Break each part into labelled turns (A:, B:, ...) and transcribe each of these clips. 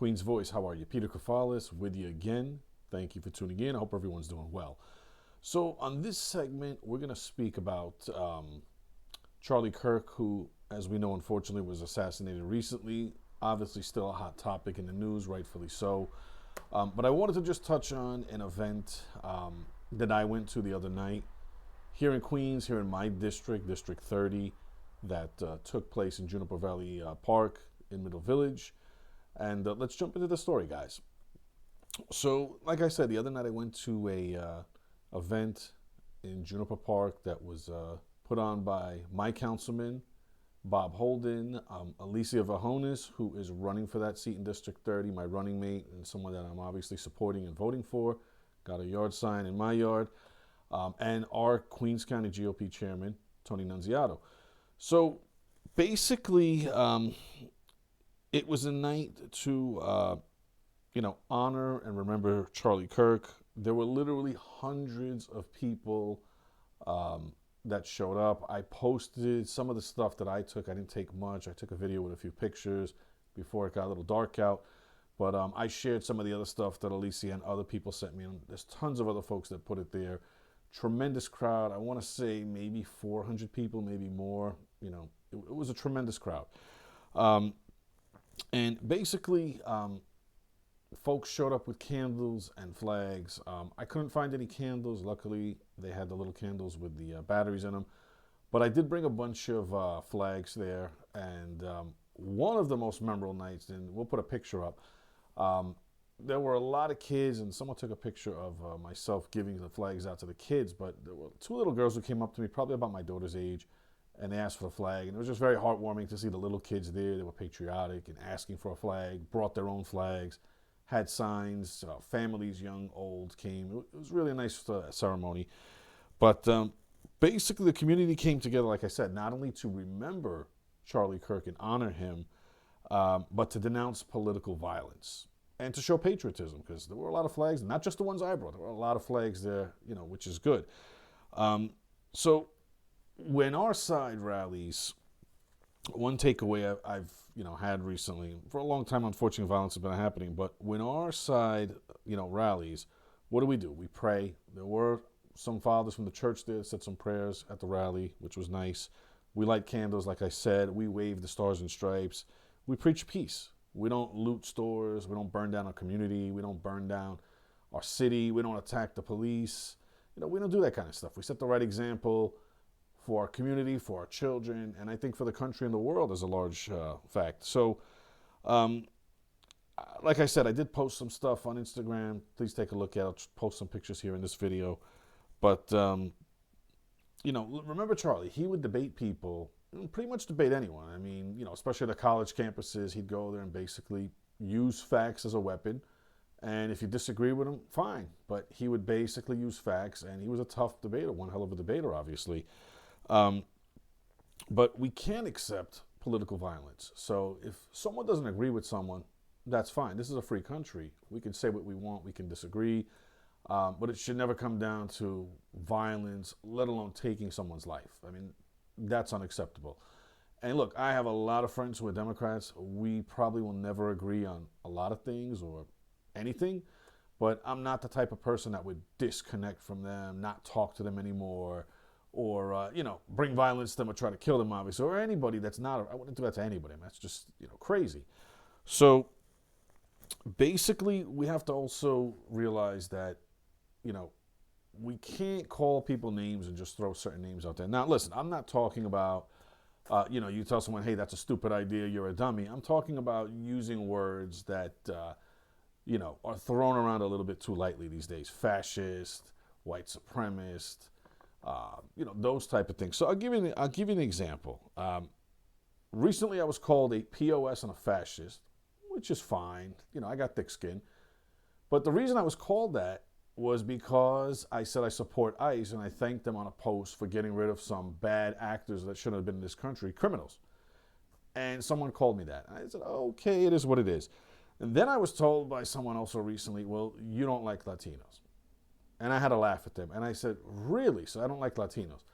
A: Queens Voice, how are you? Peter Kefalas with you again. Thank you for tuning in. I hope everyone's doing well. So on this segment, we're going to speak about Charlie Kirk, who, as we know, unfortunately was assassinated recently. Obviously still a hot topic in the news, rightfully so. But I wanted to just touch on an event that I went to the other night here in Queens, here in my district, District 30, that took place in Juniper Valley Park in Middle Village. And let's jump into the story, guys. So, like I said, the other night I went to a event in Juniper Park that was put on by my councilman, Bob Holden, Alicia Vajonas, who is running for that seat in District 30, my running mate, and someone that I'm obviously supporting and voting for. Got a yard sign in my yard. And our Queens County GOP chairman, Tony Nunziato. So, basically, it was a night to, honor and remember Charlie Kirk. There were literally hundreds of people that showed up. I posted some of the stuff that I took. I didn't take much. I took a video with a few pictures before it got a little dark out. But I shared some of the other stuff that Alicia and other people sent me. And there's tons of other folks that put it there. Tremendous crowd. I want to say maybe 400 people, maybe more. It was a tremendous crowd. And basically, folks showed up with candles and flags. I couldn't find any candles. Luckily, they had the little candles with the batteries in them. But I did bring a bunch of flags there. And one of the most memorable nights, and we'll put a picture up, there were a lot of kids, and someone took a picture of myself giving the flags out to the kids. But there were two little girls who came up to me, probably about my daughter's age, and they asked for the flag. And it was just very heartwarming to see the little kids there. They were patriotic and asking for a flag, brought their own flags, had signs, families, young, old, came. It was really a nice ceremony. But basically the community came together, like I said, not only to remember Charlie Kirk and honor him, but to denounce political violence and to show patriotism, because there were a lot of flags, not just the ones I brought. There were a lot of flags there, which is good. So when our side rallies, one takeaway I've had recently, for a long time, unfortunately, violence has been happening, but when our side, rallies, what do? We pray. There were some fathers from the church there that said some prayers at the rally, which was nice. We light candles, like I said. We wave the stars and stripes. We preach peace. We don't loot stores. We don't burn down our community. We don't burn down our city. We don't attack the police. We don't do that kind of stuff. We set the right example for our community, for our children, and I think for the country and the world as a large fact. So, like I said, I did post some stuff on Instagram. Please take a look at it. I'll post some pictures here in this video. But, remember Charlie, he would debate people, pretty much debate anyone. I mean, especially the college campuses, he'd go there and basically use facts as a weapon. And if you disagree with him, fine. But he would basically use facts, and he was a tough debater, one hell of a debater, obviously. But we can't accept political violence. So if someone doesn't agree with someone, that's fine. This is a free country. We can say what we want. We can disagree. But it should never come down to violence, let alone taking someone's life. I mean, that's unacceptable. And look, I have a lot of friends who are Democrats. We probably will never agree on a lot of things or anything. But I'm not the type of person that would disconnect from them, not talk to them anymore, or, bring violence to them or try to kill them, obviously, or anybody that's not, I wouldn't do that to anybody. I mean, that's just, crazy. So basically, we have to also realize that, we can't call people names and just throw certain names out there. Now, listen, I'm not talking about, you tell someone, hey, that's a stupid idea, you're a dummy. I'm talking about using words that, are thrown around a little bit too lightly these days. Fascist, white supremacist, those type of things. So I'll give you an example. Recently, I was called a POS and a fascist, which is fine. I got thick skin. But the reason I was called that was because I said I support ICE, and I thanked them on a post for getting rid of some bad actors that shouldn't have been in this country, criminals. And someone called me that. And I said, okay, it is what it is. And then I was told by someone also recently, well, you don't like Latinos. And I had to laugh at them. And I said, really? So I don't like Latinos.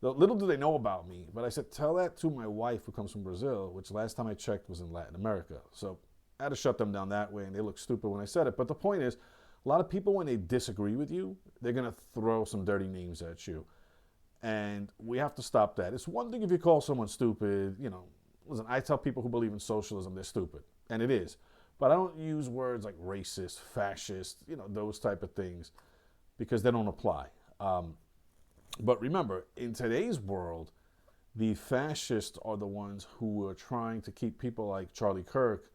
A: Little do they know about me, but I said, tell that to my wife who comes from Brazil, which last time I checked was in Latin America. So I had to shut them down that way, and they look stupid when I said it. But the point is, a lot of people, when they disagree with you, they're going to throw some dirty names at you. And we have to stop that. It's one thing if you call someone stupid, listen, I tell people who believe in socialism, they're stupid. And it is. But I don't use words like racist, fascist, those type of things, because they don't apply. But remember, in today's world, the fascists are the ones who are trying to keep people like Charlie Kirk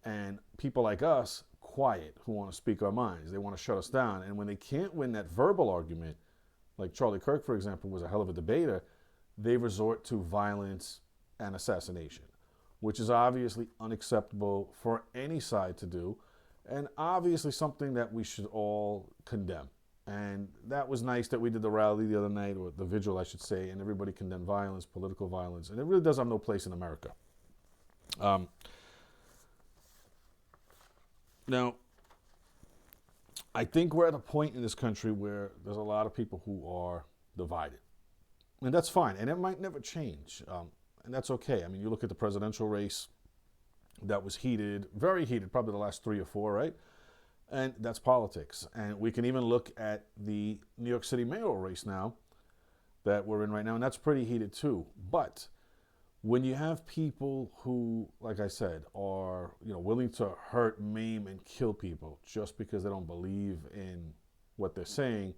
A: and people like us quiet, who want to speak our minds. They want to shut us down. And when they can't win that verbal argument, like Charlie Kirk, for example, was a hell of a debater, they resort to violence and assassination, which is obviously unacceptable for any side to do, and obviously something that we should all condemn. And that was nice that we did the rally the other night, or the vigil, I should say, and everybody condemned violence, political violence, and it really does have no place in America. Now, I think we're at a point in this country where there's a lot of people who are divided. And that's fine, and it might never change, and that's okay. I mean, you look at the presidential race, that was heated, very heated, probably the last 3 or 4, right? And that's politics. And we can even look at the New York City mayoral race now that we're in right now, and that's pretty heated too. But when you have people who, like I said, are willing to hurt, maim, and kill people just because they don't believe in what they're saying,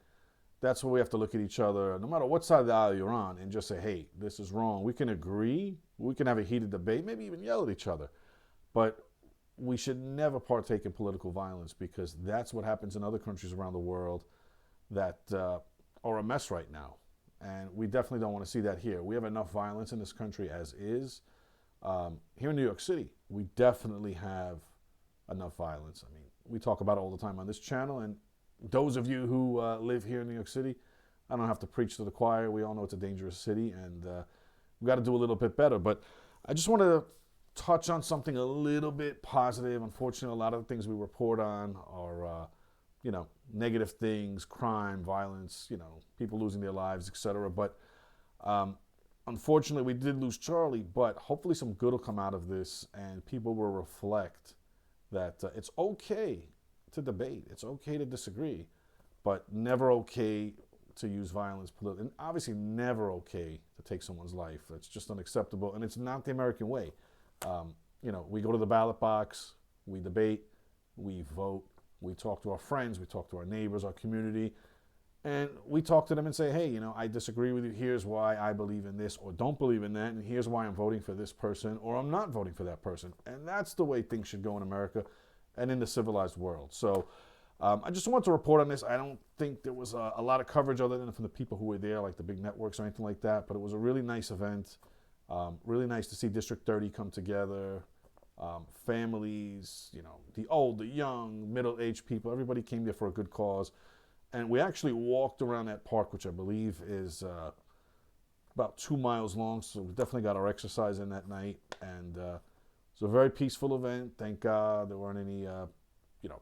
A: that's where we have to look at each other, no matter what side of the aisle you're on, and just say, hey, this is wrong. We can agree, we can have a heated debate, maybe even yell at each other, but we should never partake in political violence, because that's what happens in other countries around the world that are a mess right now. And we definitely don't want to see that here. We have enough violence in this country as is. Here in New York City, we definitely have enough violence. I mean, we talk about it all the time on this channel, and those of you who live here in New York City, I don't have to preach to the choir. We all know it's a dangerous city, and we've got to do a little bit better. But I just want to touch on something a little bit positive. Unfortunately, a lot of the things we report on are, negative things, crime, violence, people losing their lives, etc. But unfortunately, we did lose Charlie, but hopefully some good will come out of this, and people will reflect that it's okay to debate. It's okay to disagree, but never okay to use violence politically, and obviously never okay to take someone's life. It's just unacceptable, and it's not the American way. We go to the ballot box, we debate, we vote, we talk to our friends, we talk to our neighbors, our community, and we talk to them and say, hey, I disagree with you. Here's why I believe in this or don't believe in that, and here's why I'm voting for this person or I'm not voting for that person. And that's the way things should go in America and in the civilized world. So I just want to report on this. I don't think there was a lot of coverage other than from the people who were there, like the big networks or anything like that, but it was a really nice event. Really nice to see District 30 come together, families, the old, the young, middle-aged people. Everybody came there for a good cause. And we actually walked around that park, which I believe is about 2 miles long. So we definitely got our exercise in that night. And it was a very peaceful event. Thank God there weren't any,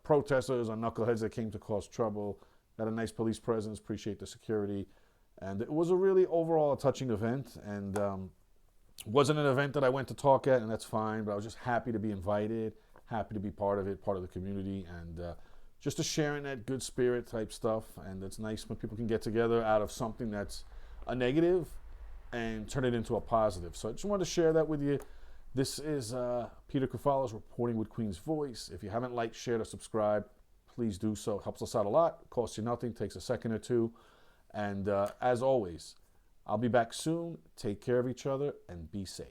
A: protesters or knuckleheads that came to cause trouble. Had a nice police presence. Appreciate the security. And it was a really overall a touching event. And wasn't an event that I went to talk at, and that's fine, but I was just happy to be invited, happy to be part of it, part of the community, and just to sharing that good spirit type stuff. And it's nice when people can get together out of something that's a negative and turn it into a positive. So I just wanted to share that with you. This is Peter Kefalas reporting with Queens Voice. If you haven't liked, shared, or subscribed, please do so. It helps us out a lot. It costs you nothing. Takes a second or two. And as always, I'll be back soon. Take care of each other and be safe.